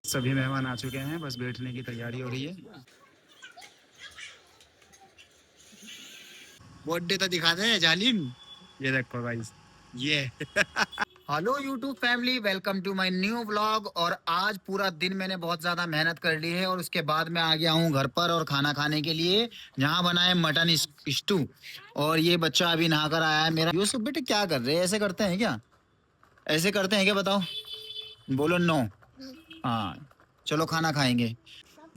सभी मेहमान आ चुके हैं, बस बैठने की तैयारी हो रही है। बर्थडे तो दिखा दे जालिम। ये देखो गाइस, ये hello YouTube family, welcome to my new vlog. और आज पूरा दिन मैंने बहुत ज्यादा मेहनत कर ली है और उसके बाद मैं आ गया हूँ घर पर और खाना खाने के लिए। यहाँ बना है मटन स्टू और ये बच्चा अभी नहा कर आया है मेरा। यूसुफ बेटे क्या कर रहे हैं? ऐसे करते हैं क्या? ऐसे करते हैं क्या? बताओ, बोलो नो। हाँ, चलो खाना खाएंगे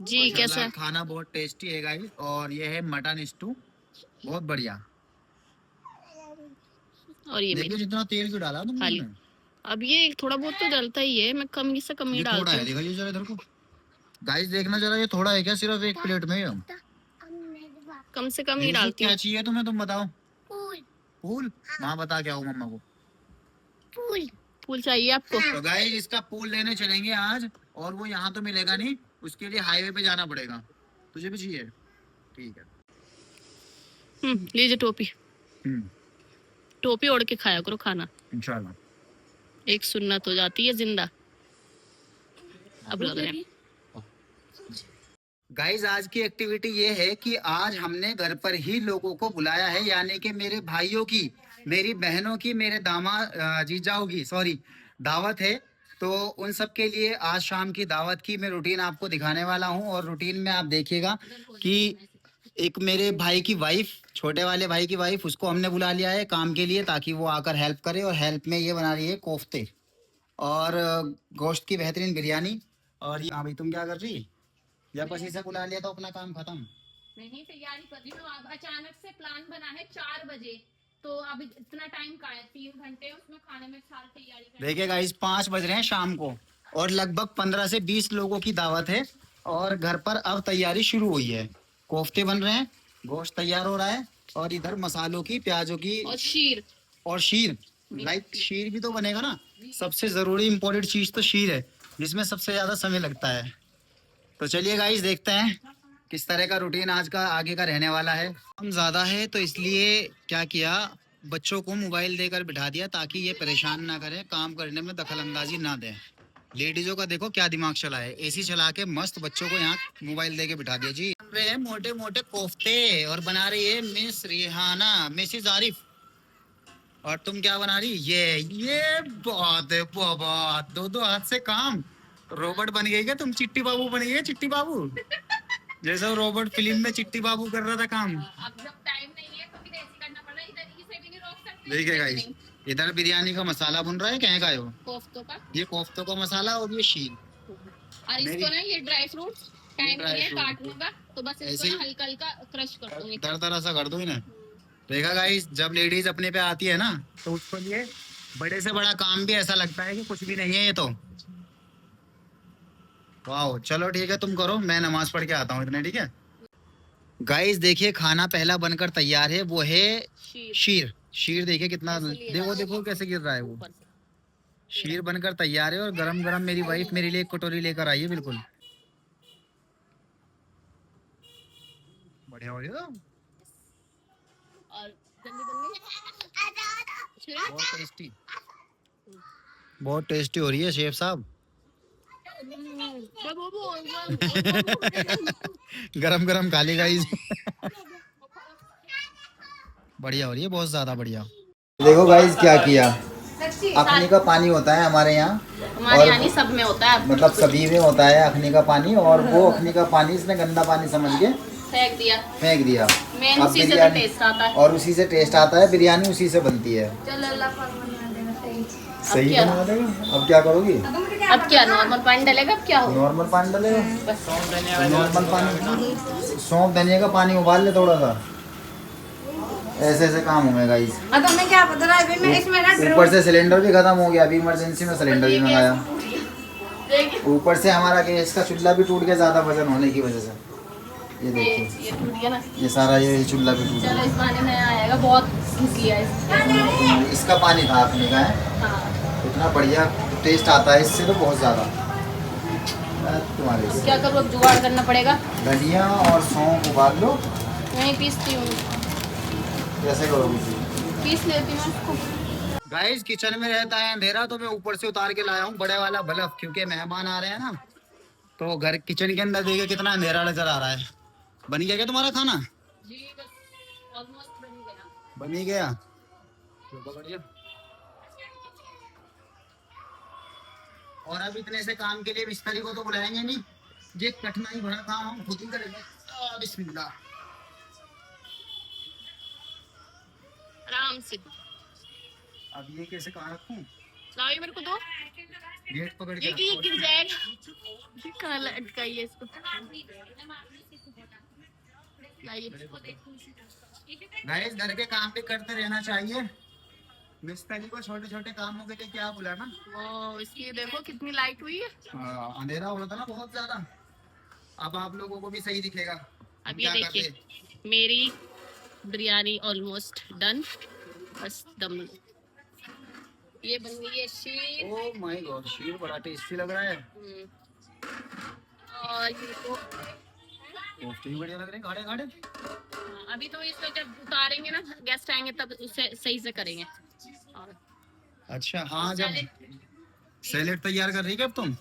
जी। कैसा खाना बहुत टेस्टी है गाइस। और ये है मटन स्टू, बहुत बढ़िया। और ये देखो मेरी जितना तेल क्यों डाला तुमने खाली। इसमें? अब ये थोड़ा बहुत तो डलता ही है, मैं कम से कम ही ये थोड़ा डालती है, हूँ। देखो ये जरा इधर को गाइस, देखना जरा, ये थोड़ा है क्या सिर्फ एक प्लेट में? कम से कम ही यूसुफ डालती क्या हूँ। चाहिए तुम्हें, तुम बताओ। फूल। फूल? हाँ बता क्या हो मम्मा को। फूल फूल चाहिए आपको? तो गाइस इसका फूल लेने चलेंगे आज, और वो यहाँ तो मिलेगा नहीं, उसके लिए हाईवे पे जाना पड़ेगा। तुझे भी चाहिए? ठीक है। लीजिए टोपी। हम्म, टोपी ओढ़ के खाया करो खाना, इंशाल्लाह। एक सुन्नत हो जाती है जिंदा। अब लग रहे हैं। गाइज आज की एक्टिविटी ये है कि आज हमने घर पर ही लोगों को बुलाया है, यानी कि मेरे भाइयों की, मेरी बहनों की, मेरे दामाद जीजाओं की, सॉरी, दावत है। तो उन सब के लिए आज शाम की दावत की मैं रूटीन आपको दिखाने वाला हूं। और रूटीन में आप देखिएगा कि एक मेरे भाई की वाइफ, छोटे वाले भाई की वाइफ, उसको हमने बुला लिया है काम के लिए ताकि वो आकर हेल्प करे। और हेल्प में ये बना रही है कोफ्ते और गोश्त की बेहतरीन बिरयानी। और हाँ भाई, तुम क्या कर रही? या बस इसे बुला लिया तो अपना काम खत्म? नहीं, तैयारी कर रही हूँ। अब अचानक से प्लान बना है 4 बजे, तो अब इतना टाइम का है, 3 घंटे उसमें खाने में सारी तैयारी। देखिए गाइस, 5 बज रहे हैं शाम को और लगभग 15 से 20 लोगों की दावत है। और घर पर अब तैयारी शुरू हुई है, कोफ्ते बन रहे हैं, गोश्त तैयार हो रहा है, और इधर मसालों की, प्याजों की, और शीर। और शीर, लाइक शीर भी तो बनेगा ना। सबसे जरूरी इम्पोर्टेंट चीज तो शीर है, जिसमें सबसे ज्यादा समय लगता है। तो चलिए गाइस, देखते हैं किस तरह का रूटीन आज का आगे का रहने वाला है। काम ज्यादा है तो इसलिए क्या किया, बच्चों को मोबाइल देकर बिठा दिया ताकि ये परेशान ना करें, काम करने में दखल अंदाजी ना दें। लेडीजों का देखो क्या दिमाग चला है, एसी चला के मस्त बच्चों को यहाँ मोबाइल दे के बिठा दिया जी। मोटे मोटे कोफ्ते और बना रही है मिस रिहाना, मिसिज आरिफ। और तुम क्या बना रही? ये बहुत है, बहुत, दो दो हाथ से काम। रोबोट बन गई क्या तुम? चिट्टी बाबू बन गई है, चिट्टी बाबू, जैसे वो रोबोट फिल्म में चिट्टी बाबू कर रहा था काम। अब जब टाइम नहीं है तो फिर ऐसे करना पड़ रहा है, इधर इसे भी नहीं रोक सकते। देखिए गाइस, इधर बिरयानी का मसाला बन रहा है, क्या का है वो? कोफ्तों का। ये कोफ्तों का मसाला और ये शीर। और इसको ना, ये ड्राई फ्रूट्स टाइम नहीं है काटने का, तो बस इसको ना हल्का हल्का क्रश कर दूंगी, दर दर ऐसा कर दो इन्हें। देखा गाइस, जब लेडीज अपने पे आती है ना तो उसको लिए बड़े से बड़ा काम भी ऐसा लगता है कि कुछ भी नहीं है ये तो। वाह, चलो ठीक है, तुम करो, मैं नमाज पढ़ के आता हूँ इतने, ठीक है। गाइस देखिए, खाना पहला बनकर तैयार है, वो है शीर। शीर देखिए कितना, देखो देखो कैसे गिर रहा है वो। शीर बनकर तैयार है और गरम गरम मेरी वाइफ मेरे लिए एक कटोरी लेकर आई है, बिल्कुल बढ़िया हो रही है। और जल्दी जल्दी बहुत टेस्टी, बहुत टेस्टी हो रही है शेफ साहब। गरम गरम खा ली गाइस। बढ़िया हो रही है, बहुत ज्यादा बढ़िया। देखो गाइस क्या किया, अखनी का पानी होता है हमारे यहाँ, हमारे यहाँ सब में होता है, मतलब सभी में होता है अखनी का पानी। और वो अखनी का पानी इसने गंदा पानी समझ के फेंक दिया। अब उसी से तो बिरयानी, टेस्ट आता है। और उसी से टेस्ट आता है, बिरयानी उसी से बनती है। सही बना देगा। अब क्या करोगी? अब क्या नॉर्मल पानी डालेगा? अब क्या हो, नॉर्मल पानी डालेगा, नॉर्मल पानी, सौंफ धनिया का पानी उबाल ले थोड़ा सा, ऐसे ऐसे काम होगा गाइस। अब हमें क्या पता था, अभी मैं इसमें ना ऊपर से सिलेंडर भी खत्म हो गया, अभी इमरजेंसी में सिलेंडर भी मंगाया। ऊपर से हमारा गैस का चूल्हा भी टूट गया ज्यादा वजन होने की वजह से। ये देखिए, ये टूट गया ना, ये सारा ये चूल्हा भी टूट चलो गया। इस पानी में आएगा, बहुत घिस लिया इसका पानी था अपने का है, हाँ। इतना बढ़िया टेस्ट आता है इससे तो, बहुत ज्यादा। तुम्हारे तो क्या करूँ, अब जुगाड़ करना पड़ेगा। धनिया और सौंफ उबाल लो। मैं पीसती हूँ, कैसे करोगे? पीस लेती हूँ इसको। गाइस किचन में रहता है अंधेरा, तो मैं ऊपर से उतार के लाया हूँ बड़े वाला बल्ब, क्योंकि मेहमान आ रहे हैं ना, तो घर किचन के अंदर देखिए कितना अंधेरा नजर आ रहा है। बन गया क्या तुम्हारा खाना? जी बस ऑलमोस्ट बन गया। बन ही गया, चलो बढ़िया। और अब इतने से काम के लिए मिस्त्री को तो बुलाएंगे नहीं, ये कठिनाई भरा काम हम खुद ही करेंगे। बिस्मिल्लाह। आराम से अब ये कैसे कहाँ रखूं? लाओ, ये मेरे को दो। गेट पकड़ के ये रखो। गिर जाएगा। कहाँ लटकाइए इसको। लाइए। गाइस घर के काम भी करते रहना चाहिए। मिस्त्री को छोटे छोटे कामों के लिए क्या बुलाना। वो इसकी देखो कितनी लाइट हुई है। अंधेरा हो रहा था ना बहुत ज्यादा, अब आप लोगों को भी सही दिखेगा। हम अब ये क्या देखिए करते। मेरी बिरयानी ऑलमोस्ट डन, बस दम लो। ये बन गई है शीर। ओह माय गॉड, शीर बड़ा टेस्टी लग रहा है। और ये तो कोफ्ते भी बढ़िया लग रहे हैं, गाढ़े गाढ़े। अभी तो इसको जब उतारेंगे ना, गेस्ट आएंगे तब उसे सही से करेंगे। और अच्छा हाँ, जब सैलेड तैयार कर रही है क्या अब तुम?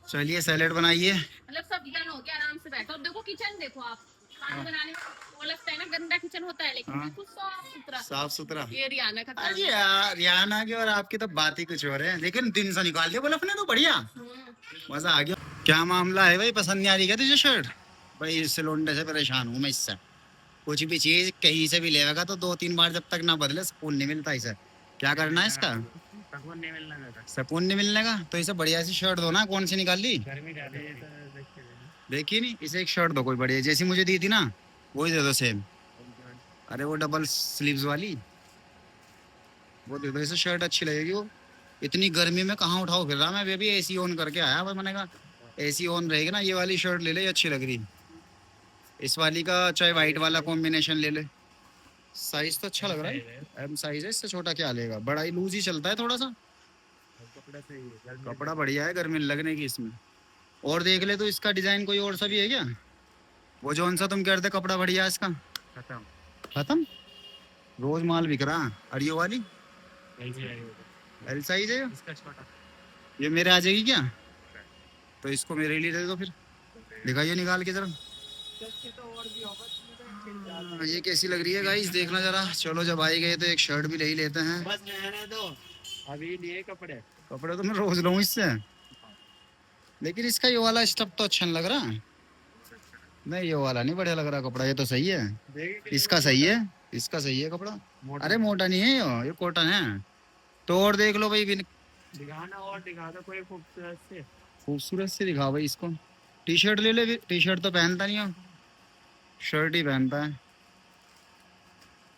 चलिए सैलेड बनाइए। मतलब सब डन हो गया, आराम से बैठो। अब देखो किचन देखो आप, खाना बनाने में वो लगता है ना गंदा किचन होता है, लेकिन हाँ। बिल्कुल साफ सुथरा। साफ सुथरा। ये रियाना का काम अरे है। यार रियाना की और आपकी तो बात ही कुछ हो रहे हैं, लेकिन दिन से निकाल दिया बल्ब ने तो बढ़िया मजा आ गया। क्या मामला है भाई, पसंद नहीं आ रही क्या तुझे शर्ट? भाई इस लोंडे से परेशान हूँ मैं इससे। कुछ भी चीज कहीं से भी लेगा तो 2-3 बार जब तक ना बदले सुकून नहीं मिलता इसे। क्या करना है इसका? सुकून नहीं मिलने का तो इसे बढ़िया सी शर्ट दो ना। कौन सी निकाल ली? देखी नहीं, इसे एक शर्ट दो कोई बढ़िया, जैसी मुझे दी थी ना वही दे दो सेम। अरे वो डबल स्लीव्स वाली वो दे दो इसे, शर्ट अच्छी लगेगी वो। इतनी गर्मी में कहाँ उठाओ फिर रहा मैं भी एसी ऑन करके आया, बस मैंने कहा एसी ऑन रहेगी ना, ये वाली शर्ट ले ले, अच्छी लग रही। इस वाली का चाहे वाइट वाला कॉम्बिनेशन ले ले। साइज तो अच्छा लग रहा है, एम साइज है, इससे छोटा क्या लेगा, बड़ा ही लूज ही चलता है थोड़ा सा। कपड़ा बढ़िया है, गर्मी लगने की इसमें। और देख ले तो इसका डिजाइन कोई और सा भी है क्या? वो जौन सा तुम कह रहे थे कपड़ा बढ़िया है इसका, खत्म। रोज माल बिक रहा। और ये वाली एल साइज है ये मेरे आ जाएगी क्या? तो इसको मेरे लिए दे दो फिर, दिखाइए निकाल के जरा। ये कैसी लग रही है गाइस, देखना जरा। चलो जब आई गए तो एक शर्ट भी ले ही लेते हैं। बस रहने दो, अभी लिए कपड़े तो मैं रोज लूँ इससे। लेकिन इसका ये वाला स्टफ तो अच्छा नहीं लग रहा। नहीं ये वाला नहीं बढ़िया लग रहा कपड़ा, ये तो सही है। इसका सही है, इसका सही है कपड़ा। अरे मोटा नहीं है ये कॉटन है। तो और देख लो भाई, दिखाना और दिखा दो कोई खूबसूरत से दिखा भाई इसको। टी शर्ट ले ले, टी शर्ट तो पहनता नहीं हो, शर्ट ही पहनता है।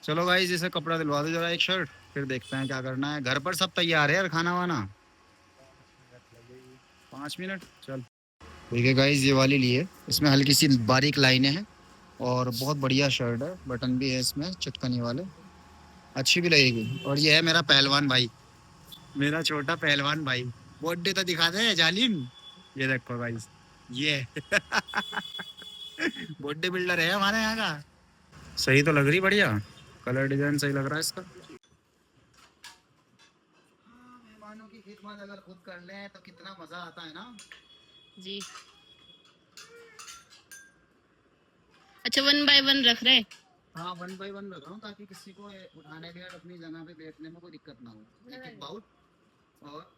चलो भाई जैसे कपड़ा दिलवा दो जरा एक शर्ट, फिर देखते हैं क्या करना है। घर पर सब तैयार है यार, खाना वाना 5 मिनट चल। ठीक है गाइस, ये वाली लिए, इसमें हल्की सी बारीक लाइनें हैं और बहुत बढ़िया शर्ट है, बटन भी है इसमें चिटकनी वाले, अच्छी भी लगेगी। और ये है मेरा पहलवान भाई, मेरा छोटा पहलवान भाई। बर्थडे तो दिखा दे जालिम। ये देखो गाइस ये बर्थडे बिल्डर है हमारे यहाँ का। सही तो लग रही, बढ़िया कलर डिजाइन सही लग रहा है इसका। मेहमानों की खिदमत अगर खुद कर लें तो कितना मजा आता है ना जी। अच्छा 1 बाय 1 रख रहे? हाँ 1 बाय 1 रख रहा हूँ ताकि किसी को उठाने के बाद अपनी जगह पे बैठने में कोई दिक्कत ना हो। एक बाउल और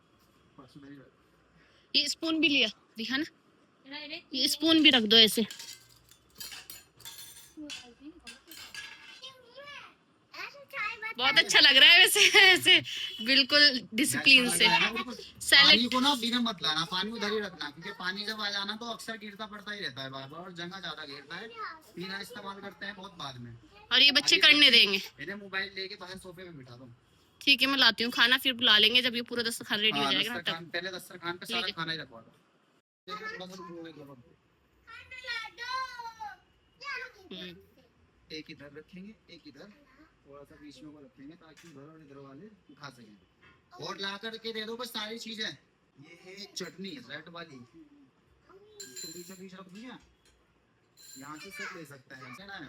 ये स्पून भी लिया दिखा ना, ये स्पून भी रख दो ऐसे। बहुत अच्छा लग रहा है वैसे ऐसे बिल्कुल डिसिप्लिन से। पानी को ना बिना मत लाना, पानी उधर ही रखना, क्योंकि पानी जब आ जाना तो अक्सर गिरता पड़ता ही रहता है बार बार, और जगह ज्यादा घेरता है। पीना इस्तेमाल करते हैं बहुत बाद में। और ये बच्चे करने देंगे? इन्हें मोबाइल लेके बाहर सोफे में बिठा दो। ठीक है मैं लाती हूँ खाना, फिर बुला लेंगे जब ये पूरा दस्तरखान रेडी हो जाएगा ना तब। पहले दस्तरखान पे सारा खाना ही रखवा दो। एक इधर रखेंगे, एक इधर, थोड़ा सा बीच में वो रखेंगे ताकि उधर और इधर वाले खा सकें। और ला करके दे दो बस सारी चीजें। ये है चटनी रेड वाली, इसको बीच बीच रख दिया, यहाँ से सब ले सकते हैं। क्या है?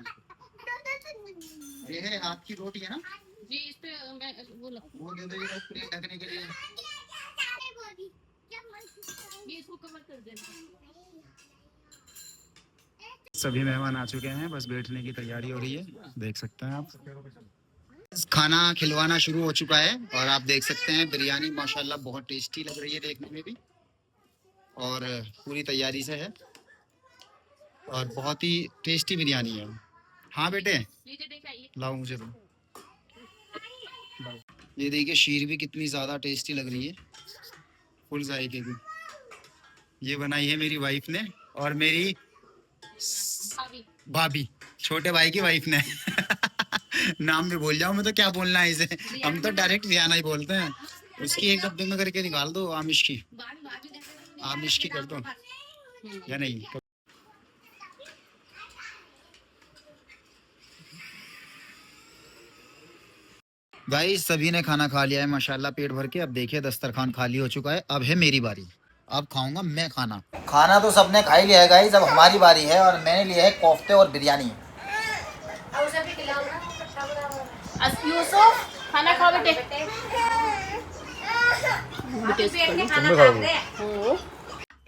ये है हाथ की रोटी है ना जी, इस पे मैं वो दे दो ये प्लेट ढकने के लिए। ये इसको कवर कर देना। सभी मेहमान आ चुके हैं, बस बैठने की तैयारी हो रही है, देख सकते हैं आप। खाना खिलवाना शुरू हो चुका है और आप देख सकते हैं बिरयानी माशाल्लाह बहुत टेस्टी लग रही है देखने में भी, और पूरी तैयारी से है और बहुत ही टेस्टी बिरयानी है। हाँ बेटे, लीजिए देख आइए। लाओ मुझे दो। ये देखिए शीर भी कितनी ज़्यादा टेस्टी लग रही है, फुल जायके की। ये बनाई है मेरी वाइफ ने और मेरी अभी भाभी, छोटे भाई की वाइफ ने। नाम भी भूल जाऊं मैं तो क्या बोलना है इसे, हम तो डायरेक्ट रियाना ही बोलते हैं। उसकी एक डब्बे में करके निकाल दो आमिश की, आमिश की कर दो या नहीं। भाई सभी ने खाना खा लिया है माशाल्लाह पेट भर के। अब देखिए दस्तरखान खाली हो चुका है, अब है मेरी बारी, अब खाऊंगा मैं खाना। खाना तो सबने खा ही लिया है गाइस, अब हमारी बारी है और मैंने लिया है कोफ्ते और बिरयानी। यूसुफ खाना खाओ बेटे।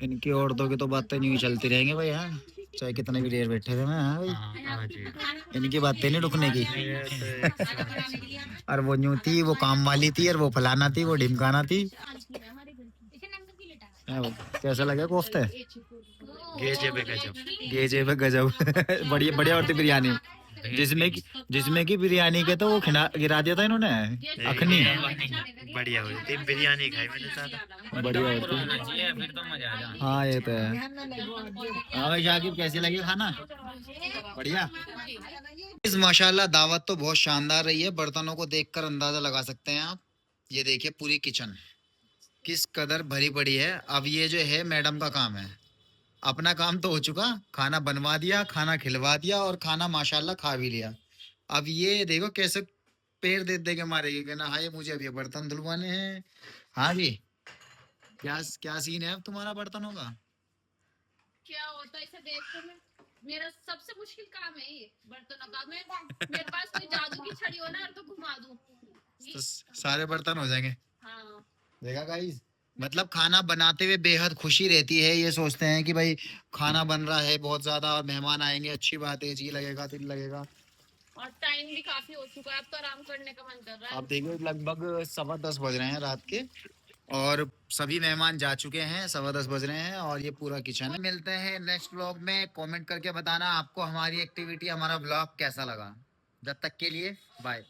इनकी औरतों की तो बातें नहीं चलती रहेंगी भाई, हाँ चाहे कितने भी देर बैठे रहे हैं। हाँ भाई इनकी बातें नहीं रुकने की। और वो न्यू थी, वो काम वाली थी, और वो फलाना थी, वो ढिमकाना थी। हाँ भाई, कैसा लगा कोफ्ते? गेजे पे गजब। गेजे पे गजब। बढ़िया बढ़िया होती बिरयानी, जिसमें की बिरयानी के तो वो गिरा दिया था इन्होंने अखनी। बढ़िया हुई थी बिरयानी, खाई मैंने ज्यादा। बढ़िया होती। फिर तो मजा आ जाए। हाँ ये तो है। हाँ भाई शाकिब कैसी लगी खाना? बढ़िया। इस माशाल्लाह दावत तो बहुत शानदार रही है, बर्तनों को देखकर अंदाजा लगा सकते हैं आप। ये देखिए पूरी किचन किस कदर भरी पड़ी है। अब ये जो है मैडम का काम है, अपना काम तो हो चुका, खाना बनवा दिया, खाना खिलवा दिया और खाना माशाल्लाह खा भी लिया। अब ये देखो कैसे पैर दे दे के मारेगी, कहना हाँ ये मुझे अब ये बर्तन धुलवाने हैं। हाँ जी, क्या क्या सीन है अब तुम्हारा बर्तनों का? क्या होता है इसे देख कर मेरा सबसे मुश्किल काम है ये बर्तनों का। मैं मेरे पास कोई जादू की छड़ी हो ना तो घुमा दूं। तो सारे बर्तन हो जाएंगे। हाँ देखा गाइस, मतलब खाना बनाते हुए बेहद खुशी रहती है। ये सोचते हैं कि भाई खाना बन रहा है बहुत ज्यादा और मेहमान आएंगे, अच्छी बात है, जी लगेगा दिल लगेगा। और टाइम भी काफी हो चुका है, अब तो आराम करने का मन कर रहा है। आप देखिए लगभग 10:15 बज रहे हैं रात के और सभी मेहमान जा चुके हैं, 10:15 बज रहे हैं और ये पूरा किचन है। मिलते हैं नेक्स्ट व्लॉग में, कमेंट करके बताना आपको हमारी एक्टिविटी, हमारा व्लॉग कैसा लगा। जब तक के लिए बाय।